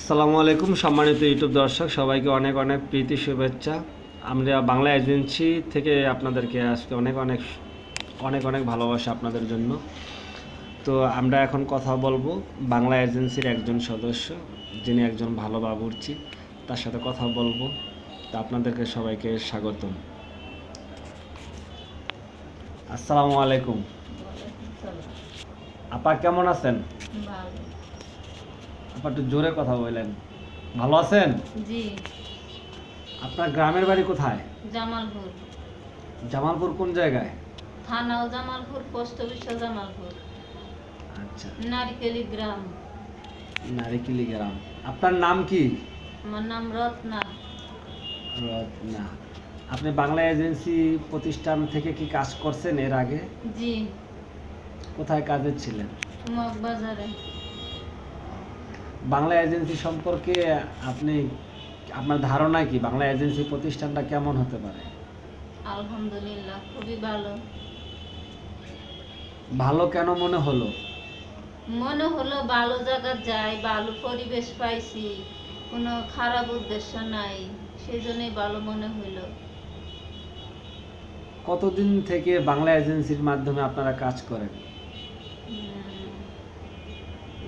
আসসালামু আলাইকুম সম্মানিত ইউটিউব দর্শক, সবাইকে অনেক অনেক প্রীতি শুভেচ্ছা। আমরা বাংলা এজেন্সি থেকে আপনাদেরকে আজকে অনেক অনেক অনেক অনেক ভালোবাসা আপনাদের জন্য। তো আমরা এখন কথা বলবো বাংলা এজেন্সির একজন সদস্য, যিনি একজন ভালো বাবুর্চি, তার সাথে কথা বলবো। তা আপনাদেরকে সবাইকে স্বাগতম। আসসালামু আলাইকুম আপা, কেমন আছেন? আপা একটু জোরে কথা বললেন। ভালো আছেন? জি। আপনার গ্রামের বাড়ি কোথায়? জামালপুর। জামালপুর কোন জায়গায়? থানাও জামালপুর, পোস্ট অফিসও জামালপুর। আচ্ছা, নারিকেলি গ্রাম। নারিকেলি গ্রাম। আপনার নাম কি? আমার নাম রত্না। রত্না। আপনি বাংলা এজেন্সি প্রতিষ্ঠান থেকে কি কাজ করছেন এর আগে? জি। কোথায় কাজে ছিলেন? মগবাজারে। বাংলা এজেন্সি সম্পর্কে আপনি আপনার ধারণা কি? বাংলা এজেন্সি প্রতিষ্ঠানটা কেমন হতে পারে? আলহামদুলিল্লাহ, খুবই ভালো। ভালো কেন মনে হলো? মনে হলো ভালো জায়গা যাই, ভালো পরিবেশ পাইছি, কোনো খারাপ উদ্দেশ্য নাই, সেই জন্যই ভালো মনে হইলো। কতদিন থেকে বাংলা এজেন্সির মাধ্যমে আপনারা কাজ করেন?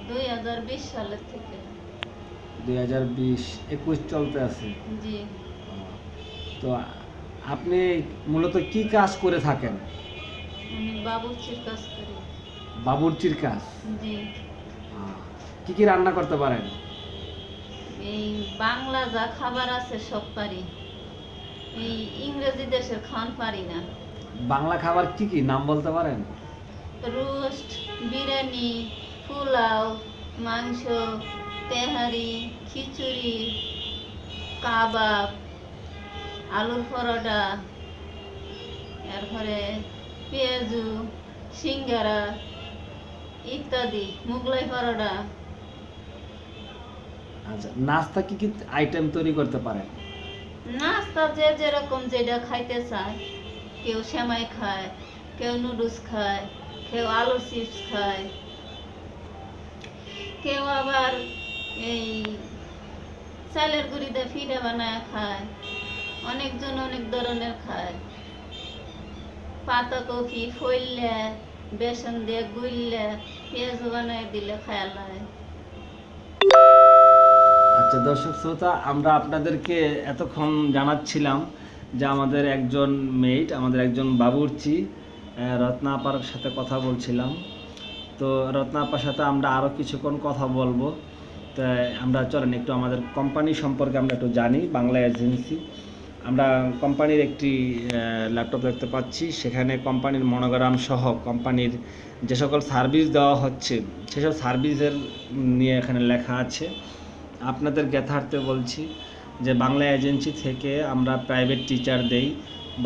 2020 সালের থেকে। 2020-21 চলতে আছে। জি। তো আপনি মূলত কি কাজ করে থাকেন? আমি বাবুর্চির কাজ করি। বাবুর্চির কাজ? জি। কি কি রান্না করতে পারেন? এই বাংলা যা খাবার আছে সব পারি, এই ইংরেজি দেশের খান পারি না। বাংলা খাবার কি কি নাম বলতে পারেন? রোস্ট, বিরিয়ানি, পোলাও, মাংস, তেহারি, খিচুড়ি, কাবাব, আলুর পরোটা, এরপরে পেঁয়াজু, সিঙ্গারা ইত্যাদি, মোগলাই পরোটা। আচ্ছা, নাস্তা কি কি আইটেম তৈরি করতে পারেন? নাস্তা যে যেরকম যেটা খাইতে চায়, কেউ সেমাই খায়, কেউ নুডলস খায়, কেউ আলু চিপস খায়, কেউ আবার এই চালের গুঁড়িতে পিঠা বানায় খায়, অনেকজন অনেক ধরনের খায়। পাতাকপি ফইলে বেসন দিয়ে গুললে পেঁয়াজ বানায় দিলে খায় লাগে। আচ্ছা দর্শক শ্রোতা, আমরা আপনাদেরকে এতক্ষণ জানাচ্ছিলাম যে আমাদের একজন মেইট, আমাদের একজন বাবুর্চি রত্না আপার সাথে কথা বলছিলাম। তো রত্না আপার সাথে আমরা আরও কিছুক্ষণ কথা বলবো। তাই আমরা চলেন একটু আমাদের কোম্পানি সম্পর্কে আমরা একটু জানি। বাংলা এজেন্সি, আমরা কোম্পানির একটি ল্যাপটপ দেখতে পাচ্ছি, সেখানে কোম্পানির মনোগ্রাম সহ কোম্পানির যে সকল সার্ভিস দেওয়া হচ্ছে সেসব সার্ভিসের নিয়ে এখানে লেখা আছে। আপনাদের জ্ঞাতার্থে বলছি যে বাংলা এজেন্সি থেকে আমরা প্রাইভেট টিচার দেই,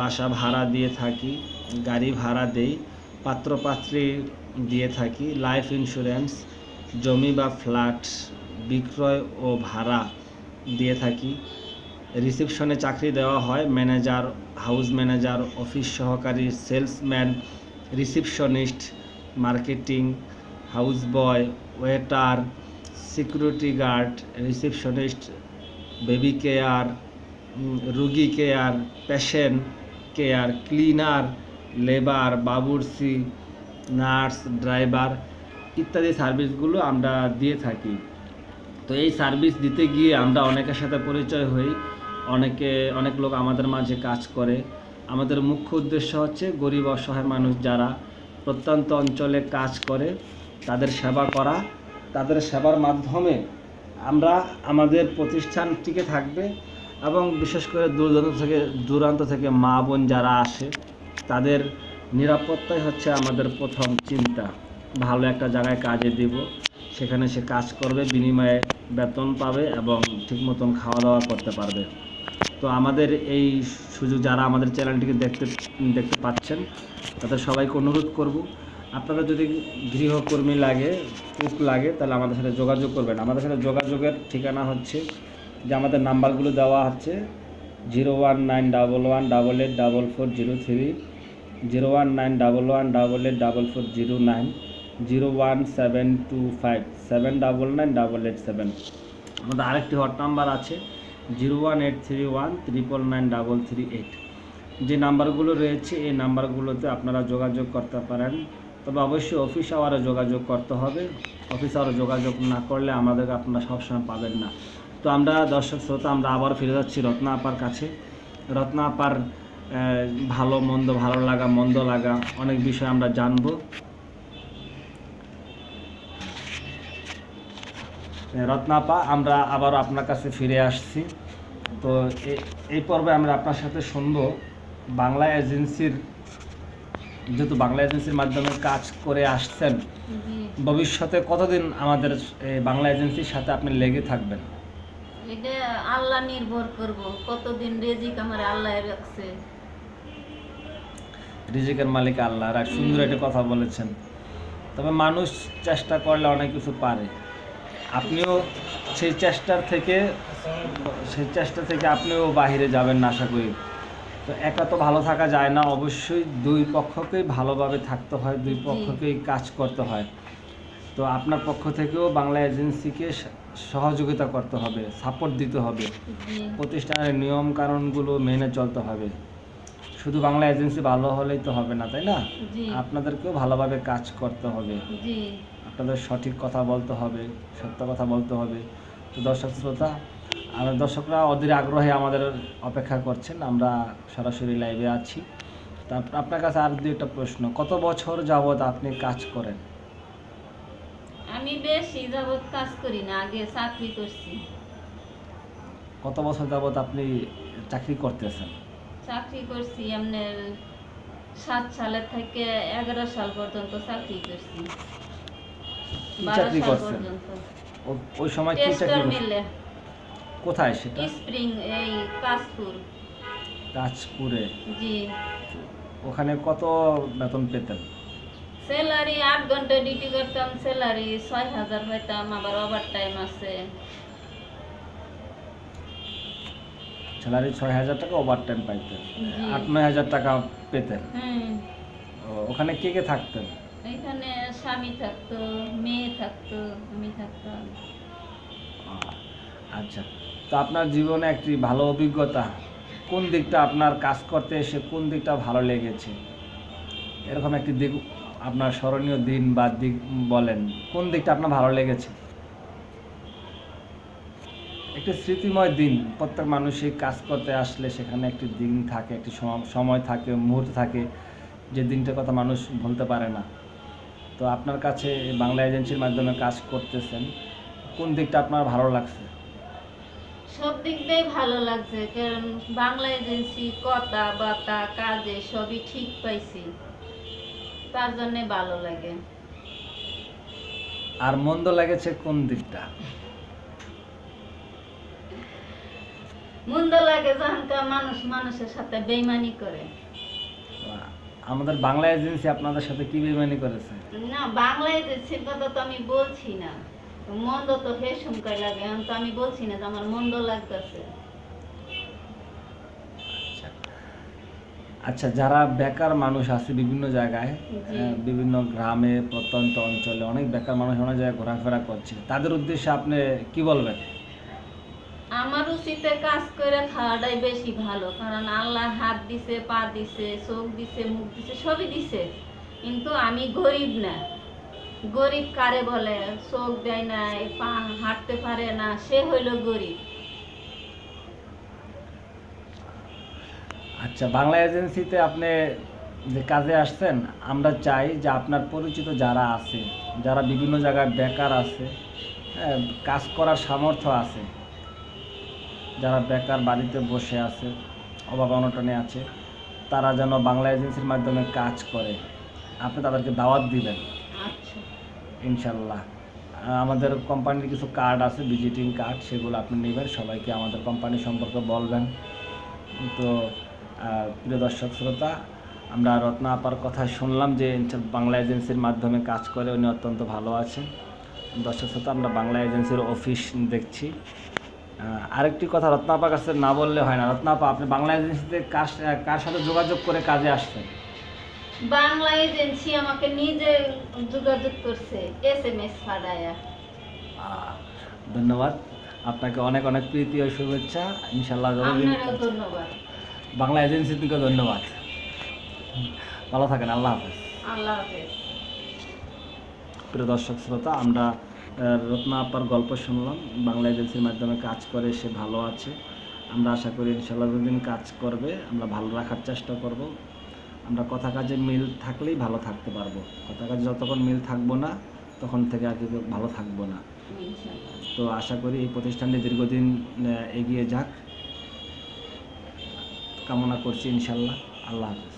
বাসা ভাড়া দিয়ে থাকি, গাড়ি ভাড়া দেই, পাত্রপাত্রী দিয়ে থাকি, লাইফ ইন্স্যুরেন্স, জমি বা ফ্ল্যাট বিক্রয় ও ভাড়া দিয়ে থাকি, রিসেপশনে চাকরি দেওয়া হয়, ম্যানেজার, হাউস ম্যানেজার, অফিস সহকারী, salesman, receptionist, marketing, house boy, waiter, security guard, receptionist, baby care, রুগী care, patient care, cleaner, labour, বাবুর্চি, নার্স, ড্রাইভার ইত্যাদি সার্ভিসগুলো আমরা দিয়ে থাকি। তো এই সার্ভিস দিতে গিয়ে আমরা অনেকের সাথে পরিচয় হই, অনেক লোক আমাদের মাঝে কাজ করে। আমাদের মুখ্য উদ্দেশ্য হচ্ছে গরিব অসহায় মানুষ যারা প্রত্যন্ত অঞ্চলে কাজ করে তাদের সেবা করা। তাদের সেবার মাধ্যমে আমরা আমাদের প্রতিষ্ঠান টিকে থাকবে এবং বিশেষ করে দূরান্ত থেকে মা বোন যারা আসে তাদের নিরাপত্তাই হচ্ছে আমাদের প্রথম চিন্তা। ভালো একটা জায়গায় কাজে দিব, সেখানে সে কাজ করবে, বিনিময়ে বেতন পাবে এবং ঠিক মতন খাওয়া দাওয়া করতে পারবে। তো আমাদের এই সুযোগ যারা আমাদের চ্যানেলটিকে দেখতে পাচ্ছেন তাদের সবাইকে অনুরোধ করব, আপনারা যদি গৃহকর্মী লাগে, কুক লাগে, তাহলে আমাদের সাথে যোগাযোগ করবেন। আমাদের সাথে যোগাযোগের ঠিকানা হচ্ছে যে আমাদের নাম্বারগুলো দেওয়া আছে 01911884403, 01911884409, 01725799887। আমাদের আরেকটি হট নাম্বার আছে 01831999338। যে নাম্বারগুলো রয়েছে এই নাম্বারগুলোতে আপনারা যোগাযোগ করতে পারেন, তবে অবশ্যই অফিস আওয়ারে যোগাযোগ করতে হবে। অফিস আওয়ারে যোগাযোগ না করলে আমাদেরকে আপনারা সবসময় পাবেন না। তো আমরা দর্শক শ্রোতা আমরা আবার ফিরে যাচ্ছি রত্না আপার কাছে। রত্না আপার ভালো মন্দ, ভালো লাগা মন্দ লাগা অনেক বিষয় আমরা জানবো। রত্নাপা, আমরা আবার আপনার কাছে ফিরে আসছি। তো এই পর্বে আমরা আপনার সাথে শুনবো বাংলা এজেন্সির, যেহেতু বাংলা এজেন্সির মাধ্যমে কাজ করে আসছেন, ভবিষ্যতে কতদিন আমাদের এই বাংলা এজেন্সির সাথে আপনি লেগে থাকবেন? এটা আল্লাহ নির্ভর করব, কতদিন রেজিক আমার আল্লাহ রাখছে। রিজিকের মালিক আল্লাহ। আর সুন্দর একটা কথা বলেছেন। তবে মানুষ চেষ্টা করলে অনেক কিছু পারে। আপনিও সেই চেষ্টা থেকে আপনিও বাহিরে যাবেন না আশা করি। তো একা তো ভালো থাকা যায় না, অবশ্যই দুই পক্ষকেই ভালোভাবে থাকতে হয়, দুই পক্ষকেই কাজ করতে হয়। তো আপনার পক্ষ থেকেও বাংলা এজেন্সিকে সহযোগিতা করতে হবে, সাপোর্ট দিতে হবে, প্রতিষ্ঠানের নিয়ম কানুনগুলো মেনে চলতে হবে। শুধু বাংলা এজেন্সি ভালো হলেই তো হবে না, তাই না? আপনাদেরকেও ভালোভাবে কাজ করতে হবে, আপনাদের সঠিক কথা বলতে হবে, সত্য কথা বলতে হবে। তো দর্শক শ্রোতা, আমার দর্শকরা অধীর আগ্রহে আমাদের অপেক্ষা করছেন, আমরা সরাসরি লাইভে আছি। তা আপনার কাছে আর দুই একটা প্রশ্ন, কত বছর যাবৎ আপনি কাজ করেন? আমি বেশি যাবৎ কাজ করি না, আগে চাকরি করছি। কত বছর যাবৎ আপনি চাকরি করতেছেন? চাকরি করছি আপনার 7 সালের থেকে 11 সাল পর্যন্ত চাকরি করছি। কি চাকরি করছেন? ওই সময় কি চাকরি করছেন? কোথায় সেটা? স্প্রিং, এই কাশপুর। কাশপুরে? জি। ওখানে কত বেতন পেতেন? স্যালারি 8 ঘন্টা ডিউটি করতাম, স্যালারি 6000 পাইতাম, আবার ওভার টাইম আছে। স্যালারি 6000 টাকা, ওভার টাইম পাইতেন, 8-9000 টাকা পেতেন। ওখানে কে কে থাকতেন? এখানে স্বামী থাকতো, মেয়ে থাকতো, আমি থাকতাম। আচ্ছা, তো আপনার জীবনে একটি ভালো অভিজ্ঞতা, কোন দিকটা আপনার কাজ করতে এসে কোন দিকটা ভালো লেগেছে, এরকম একটি দিক আপনার স্মরণীয় দিন বা দিক বলেন, কোন দিকটা আপনার ভালো লেগেছে? একটি স্মৃতিময় দিন, প্রত্যেক মানুষই কাজ করতে আসলে সেখানে একটি দিন থাকে, একটি সময় থাকে, মুহূর্ত থাকে, যে দিনটার কথা মানুষ ভুলতে পারে না। তো আপনার কাছে বাংলা এজেন্সির মাধ্যমে কাজ করতেছেন, কোন দিকটা আপনার ভালো লাগছে? সব দিক দিয়ে ভালো লাগছে, কারণ বাংলা এজেন্সি কথা বার্তা কাজে সবই ঠিক পাইছি, তার জন্য ভালো লাগে। আর মন্দ লেগেছে কোন দিকটা? মন্দ লাগে যখন মানুষের সাথে বেইমানি করে। আমাদের বাংলা এজেন্সি আপনাদের সাথে কি বেইমানি করেছে? না, বাংলা এজেন্সির কথা তো আমি বলছি না, মন্দ তো হে শুনকাই লাগে, এখন তো আমি বলছি না যে আমার মন্দ লাগতেছে। আচ্ছা, যারা বেকার মানুষ আছে বিভিন্ন জায়গায়, বিভিন্ন গ্রামে প্রত্যন্ত অঞ্চলে অনেক বেকার মানুষ অনেক জায়গায় ঘোরাফেরা করছে, তাদের উদ্দেশ্যে আপনি কি বলবেন? আমার উচিতে কাজ করে খাওয়াটাই বেশি ভালো, কারণ আল্লাহ হাত দিছে, পা দিছে, চোখ দিছে, মুখ দিছে, সবই দিছে, কিন্তু আমি গরিব না। গরিব কারে বলে? চোখ দেয় না, পা হাঁটতে পারে না, সে হইল গরিব। আচ্ছা, বাংলা এজেন্সিতে আপনি যে কাজে আসছেন, আমরা চাই যে আপনার পরিচিত যারা আছে, যারা বিভিন্ন জায়গায় বেকার আছে, কাজ করার সামর্থ্য আছে, যারা বেকার বাড়িতে বসে আছে, অভাব অনটনে আছে, তারা যেন বাংলা এজেন্সির মাধ্যমে কাজ করে, আপনি তাদেরকে দাওয়াত দিবেন। আচ্ছা, ইনশাল্লাহ। আমাদের কোম্পানির কিছু কার্ড আছে, ভিজিটিং কার্ড, সেগুলো আপনি নেবেন, সবাইকে আমাদের কোম্পানি সম্পর্কে বলবেন। তো প্রিয় দর্শক শ্রোতা, আমরা রত্না আপার কথা শুনলাম যে বাংলা এজেন্সির মাধ্যমে কাজ করে উনি অত্যন্ত ভালো আছেন। দর্শক শ্রোতা, আমরা বাংলা এজেন্সির অফিস দেখছি। আরেকটি কথা রত্না আপার কাছে না বললে হয় না। রত্না আপা, আপনি বাংলা এজেন্সিতে কার সাথে যোগাযোগ করে কাজে আসছেন? বাংলা এজেন্সি আমাকে নিজে যোগাযোগ করছে, SMS পাঠায়া। ধন্যবাদ। আপনাকে অনেক অনেক প্রীতি ও শুভেচ্ছা। ইনশাল্লাহ যতদিন আপনারও ধন্যবাদ। বাংলা এজেন্সি থেকে ধন্যবাদ। ভালো থাকেন, আল্লাহ হাফেজ। আল্লাহ হাফেজ। প্রিয় দর্শক শ্রোতা, আমরা রত্না আপার গল্প শুনলাম। বাংলা এজেন্সির মাধ্যমে কাজ করে, সে ভালো আছে। আমরা আশা করি ইনশাল্লাহ যতদিন কাজ করবে আমরা ভালো রাখার চেষ্টা করব। আমরা কথা কাজে মিল থাকলেই ভালো থাকতে পারবো। কথা কাজে যতক্ষণ মিল থাকবো না তখন থেকে আর কি ভালো থাকবো না। ইনশাআল্লাহ। তো আশা করি এই প্রতিষ্ঠানটি দীর্ঘদিন এগিয়ে যাক কামনা করছি ইনশাল্লাহ। আল্লাহ হাফেজ।